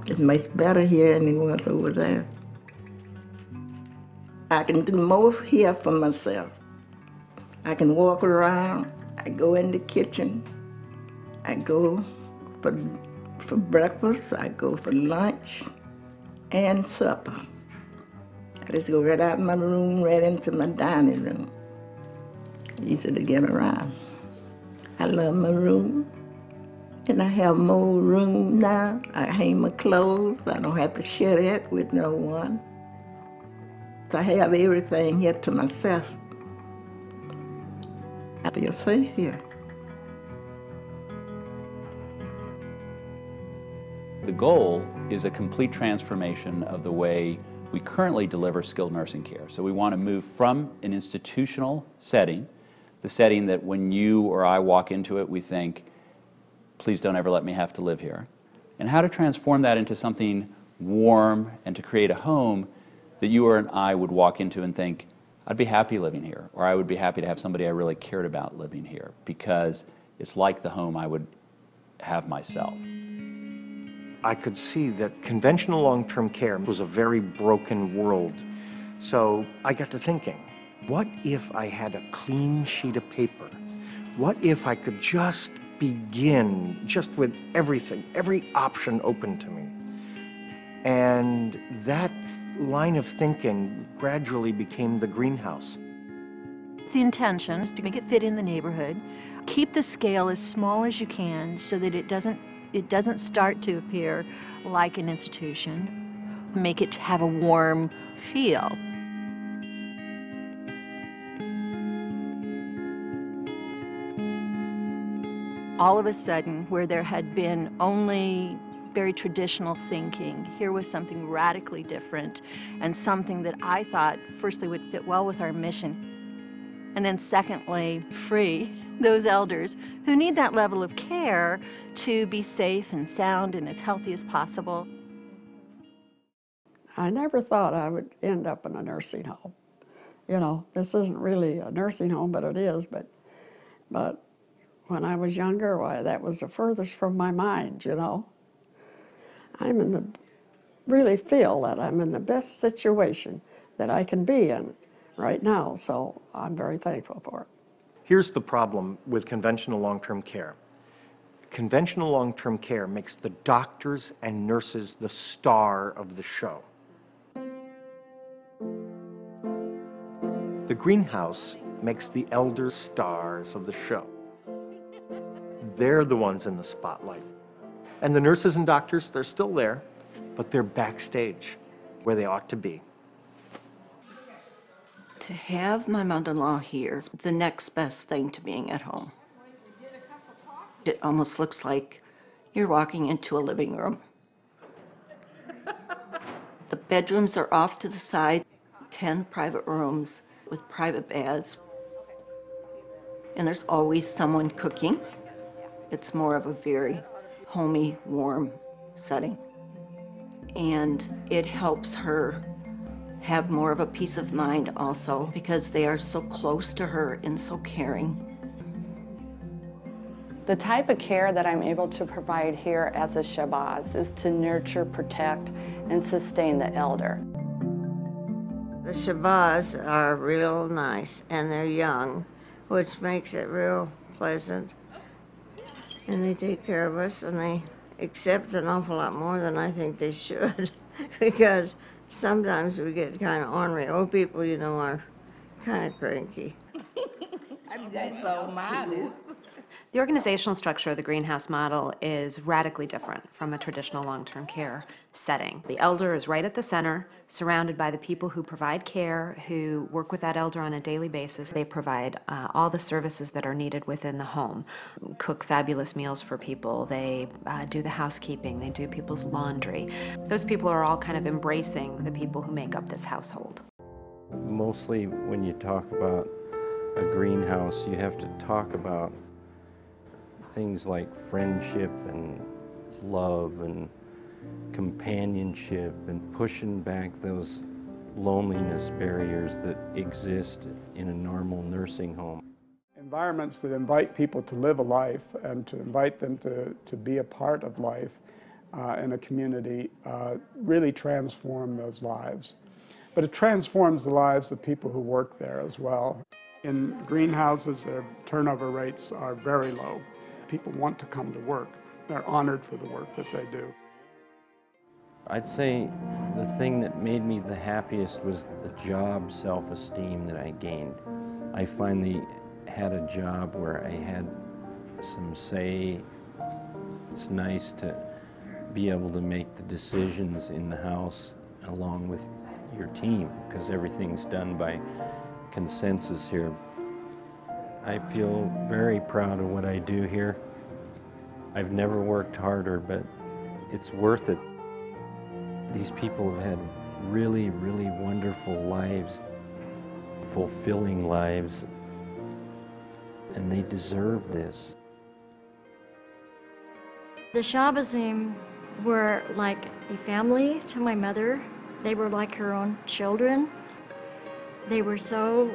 It's much better here than it was over there. I can do more here for myself. I can walk around, I go in the kitchen, I go for breakfast, I go for lunch and supper. I just go right out of my room, right into my dining room. Easy to get around. I love my room, and I have more room now. I hang my clothes, I don't have to share that with no one. So I have everything here to myself. I feel safe here. The goal is a complete transformation of the way we currently deliver skilled nursing care. So we want to move from an institutional setting, the setting that when you or I walk into it, we think, please don't ever let me have to live here, and how to transform that into something warm and to create a home that you or I would walk into and think, I'd be happy living here, or I would be happy to have somebody I really cared about living here, because it's like the home I would have myself. I could see that conventional long-term care was a very broken world. So I got to thinking, what if I had a clean sheet of paper? What if I could just begin just with everything, every option open to me? And that line of thinking gradually became the greenhouse. The intention is to make it fit in the neighborhood. Keep the scale as small as you can so that it doesn't start to appear like an institution. Make it have a warm feel. All of a sudden, where there had been only very traditional thinking, here was something radically different and something that I thought, firstly, would fit well with our mission, and then secondly, free those elders who need that level of care to be safe and sound and as healthy as possible. I never thought I would end up in a nursing home. You know, this isn't really a nursing home, but it is. But when I was younger, why, that was the furthest from my mind, you know. Really feel that I'm in the best situation that I can be in right now, so I'm very thankful for it. Here's the problem with conventional long-term care. Conventional long-term care makes the doctors and nurses the star of the show. The greenhouse makes the elders stars of the show. They're the ones in the spotlight. And the nurses and doctors, they're still there, but they're backstage, where they ought to be. To have my mother-in-law here is the next best thing to being at home. It almost looks like you're walking into a living room. The bedrooms are off to the side, 10 private rooms with private baths. And there's always someone cooking. It's more of a very homey, warm setting. And it helps her have more of a peace of mind also because they are so close to her and so caring. The type of care that I'm able to provide here as a Shahbaz is to nurture, protect, and sustain the elder. The Shahbaz are real nice and they're young, which makes it real pleasant. And they take care of us and they accept an awful lot more than I think they should because sometimes we get kind of ornery. Old people, you know, are kind of cranky. That's so modest. The organizational structure of the greenhouse model is radically different from a traditional long-term care setting. The elder is right at the center, surrounded by the people who provide care, who work with that elder on a daily basis. They provide all the services that are needed within the home, cook fabulous meals for people, they do the housekeeping, they do people's laundry. Those people are all kind of embracing the people who make up this household. Mostly when you talk about a greenhouse, you have to talk about things like friendship and love and companionship and pushing back those loneliness barriers that exist in a normal nursing home. Environments that invite people to live a life and to invite them to be a part of life in a community really transform those lives. But it transforms the lives of people who work there as well. In greenhouses, their turnover rates are very low. People want to come to work. They're honored for the work that they do. I'd say the thing that made me the happiest was the job self-esteem that I gained. I finally had a job where I had some say. It's nice to be able to make the decisions in the house along with your team, because everything's done by consensus here. I feel very proud of what I do here. I've never worked harder, but it's worth it. These people have had really, really wonderful lives, fulfilling lives, and they deserve this. The Shahbazim were like a family to my mother. They were like her own children. They were so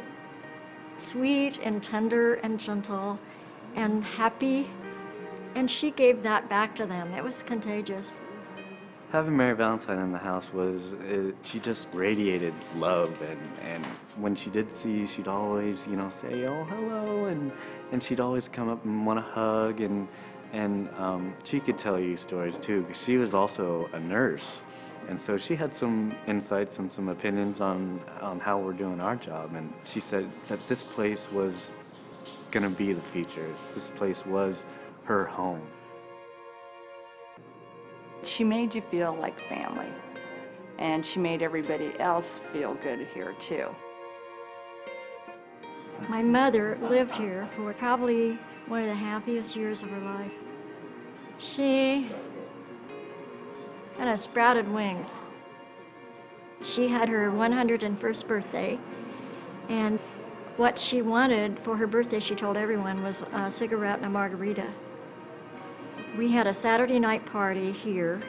sweet and tender and gentle and happy, and she gave that back to them. It was contagious. Having Mary Valentine in the house she just radiated love, and when she did see you, she'd always, say, oh, hello, and she'd always come up and want to hug, and she could tell you stories too, because she was also a nurse. And so she had some insights and some opinions on how we're doing our job. And she said that this place was going to be the future. This place was her home. She made you feel like family, and she made everybody else feel good here too. My mother lived here for probably one of the happiest years of her life. She kind of sprouted wings. She had her 101st birthday, and what she wanted for her birthday, she told everyone, was a cigarette and a margarita. We had a Saturday night party here,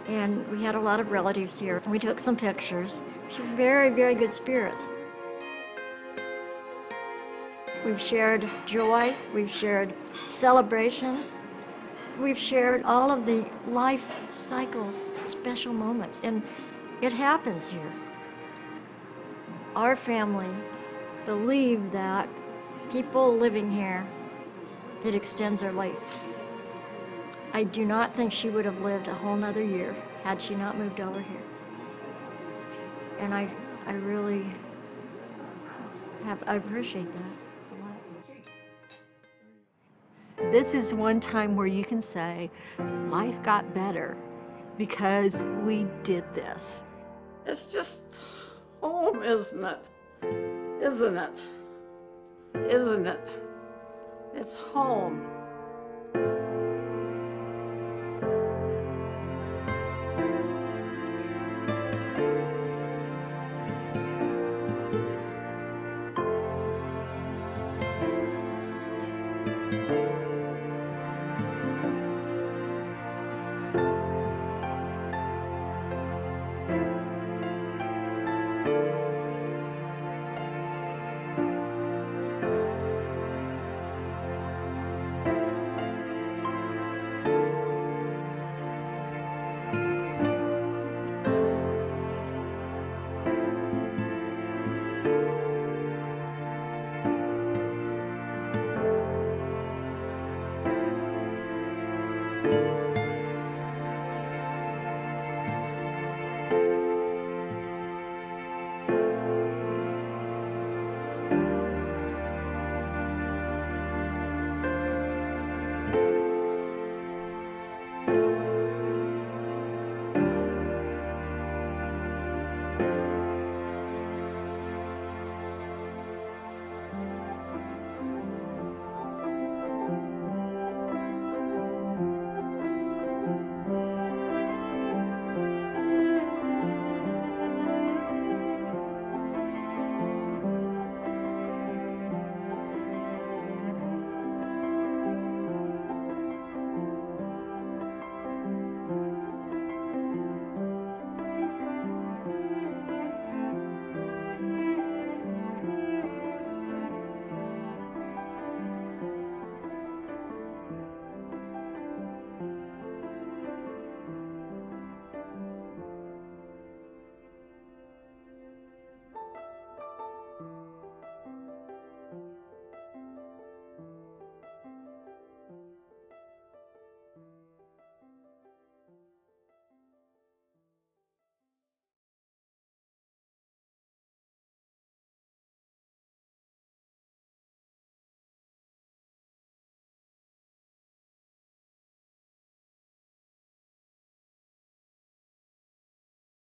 and we had a lot of relatives here. We took some pictures. She was very, very good spirits. We've shared joy, we've shared celebration, we've shared all of the life cycle special moments, and it happens here. Our family believe that people living here, it extends their life. I do not think she would have lived a whole nother year had she not moved over here. And I really I appreciate that. This is one time where you can say, life got better because we did this. It's just home, isn't it? Isn't it? Isn't it? It's home.